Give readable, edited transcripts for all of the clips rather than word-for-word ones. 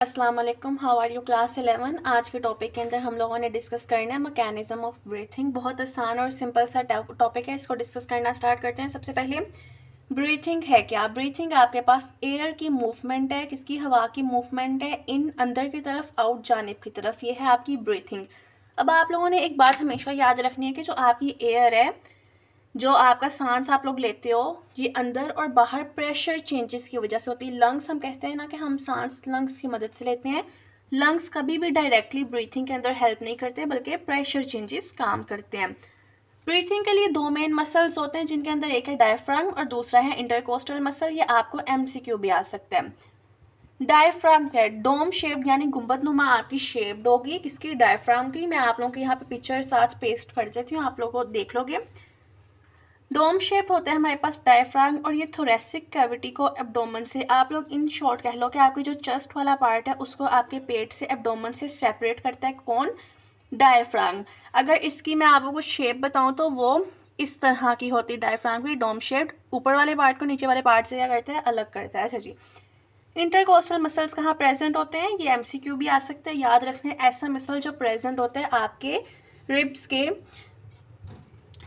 अस्सलाम वालेकुम, how are you class 11। आज के टॉपिक के अंदर हम लोगों ने डिस्कस करना है मैकेनिज्म ऑफ ब्रीथिंग। बहुत आसान और सिंपल सा टॉपिक है, इसको डिस्कस करना स्टार्ट करते हैं। सबसे पहले ब्रीथिंग है क्या? ब्रीथिंग आपके पास एयर की मूवमेंट है, किसकी? हवा की मूवमेंट है, इन अंदर की तरफ आउट जानिब की तरफ, ये है आपकी ब्रीथिंग। अब आप लोगों ने एक बात हमेशा याद रखनी है कि जो आपकी एयर है, जो आपका सांस आप लोग लेते हो, ये अंदर और बाहर प्रेशर चेंजेस की वजह से होती है। लंग्स हम कहते हैं ना कि हम सांस लंग्स की मदद से लेते हैं। लंग्स कभी भी डायरेक्टली ब्रीथिंग के अंदर हेल्प नहीं करते, बल्कि प्रेशर चेंजेस काम करते हैं। ब्रीथिंग के लिए दो मेन मसल्स होते हैं, जिनके अंदर एक है डायफ्राम और दूसरा है इंटरकोस्टल मसल। ये आपको एमसीक्यू भी आ सकता है। डायफ्राम क्या है? डोम शेप यानी गुंबद नुमा आपकी शेप होगी, किसकी? डायफ्राम की। मैं आप लोगों के यहाँ पे पिक्चर साथ पेस्ट कर देती हूँ, आप लोग को देख लोगे। डोम शेप होता है हमारे पास डायफ्राम, और ये थोरेसिक कैविटी को एब्डोमेन से, आप लोग इन शॉर्ट कह लो कि आपकी जो चेस्ट वाला पार्ट है उसको आपके पेट से, एब्डोमेन से सेपरेट करता है। कौन? डायफ्राम। अगर इसकी मैं आपको कुछ शेप बताऊं तो वो इस तरह की होती है डायफ्राम की, डोम शेप। ऊपर वाले पार्ट को नीचे वाले पार्ट से क्या करता है? अलग करता है। अच्छा जी, इंटरकोस्टल मसल्स कहाँ प्रेजेंट होते हैं? ये एमसीक्यू भी आ सकते हैं, याद रखने। ऐसा मसल जो प्रेजेंट होता है आपके रिब्स के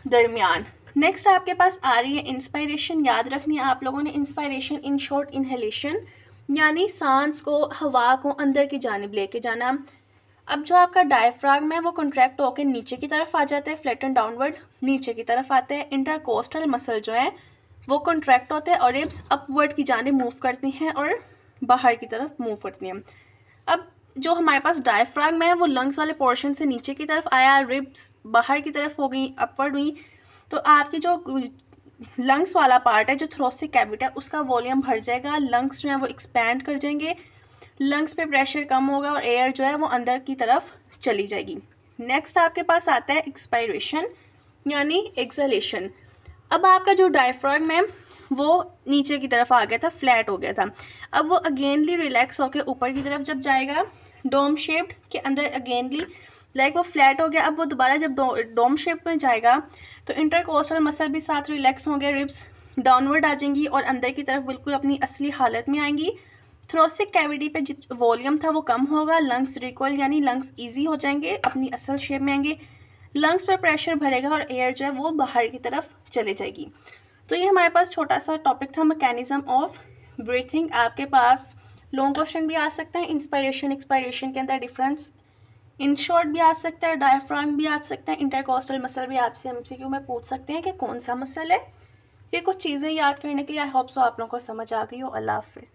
दरमियान। नेक्स्ट आपके पास आ रही है इंस्पायरेशन। याद रखनी है आप लोगों ने इंस्पायरेशन, इन शॉर्ट इनहेलेशन, यानी सांस को, हवा को अंदर की जानिब लेके जाना। अब जो आपका डायफ्राम है वो कंट्रैक्ट होकर नीचे की तरफ आ जाता है, फ्लैटन डाउनवर्ड नीचे की तरफ आते हैं। इंटरकोस्टल मसल जो है वो कंट्रैक्ट होते हैं और रिब्स अपवर्ड की जानिब मूव करती हैं और बाहर की तरफ मूव करती हैं। अब जो हमारे पास डायफ्राम है वो लंग्स वाले पोर्शन से नीचे की तरफ आया, रिब्स बाहर की तरफ हो गई, अपवर्ड हुई, तो आपकी जो लंग्स वाला पार्ट है, जो थोरेसिक कैविटी है, उसका वॉल्यूम भर जाएगा। लंग्स जो है वो एक्सपैंड कर जाएंगे, लंग्स पे प्रेशर कम होगा और एयर जो है वो अंदर की तरफ चली जाएगी। नेक्स्ट आपके पास आता है एक्सपायरेशन यानी एक्सलेशन। अब आपका जो डायफ्राम है वो नीचे की तरफ आ गया था, फ्लैट हो गया था। अब वो अगेनली रिलैक्स होकर ऊपर की तरफ जब जाएगा, डोम शेप्ड के अंदर अगेनली लाइक वो फ्लैट हो गया। अब वो दोबारा जब डोम शेप में जाएगा तो इंटरकोस्टल मसल भी साथ रिलैक्स होंगे, रिब्स डाउनवर्ड आ जाएंगी और अंदर की तरफ बिल्कुल अपनी असली हालत में आएंगी। थोरेसिक कैविटी पे जित वॉल्यूम था वो कम होगा, लंग्स रिकॉइल यानी लंग्स ईजी हो जाएंगे, अपनी असल शेप में आएंगे। लंग्स पर प्रेशर भरेगा और एयर जो है वो बाहर की तरफ चले जाएगी। तो ये हमारे पास छोटा सा टॉपिक था मैकेनिज्म ऑफ ब्रीथिंग। आपके पास लॉन्ग क्वेश्चन भी आ सकता है, इंस्पायरेशन एक्सपायरेशन के अंदर डिफरेंस इन शॉर्ट भी आ सकता है, डायफ्राम भी आ सकता है, इंटरकोस्टल मसल भी आपसे एमसीक्यू में पूछ सकते हैं कि कौन सा मसल है। ये कुछ चीज़ें याद करने के लिए। आई होप सो आप लोगों को समझ आ गई हो। अल्लाह हाफिज़।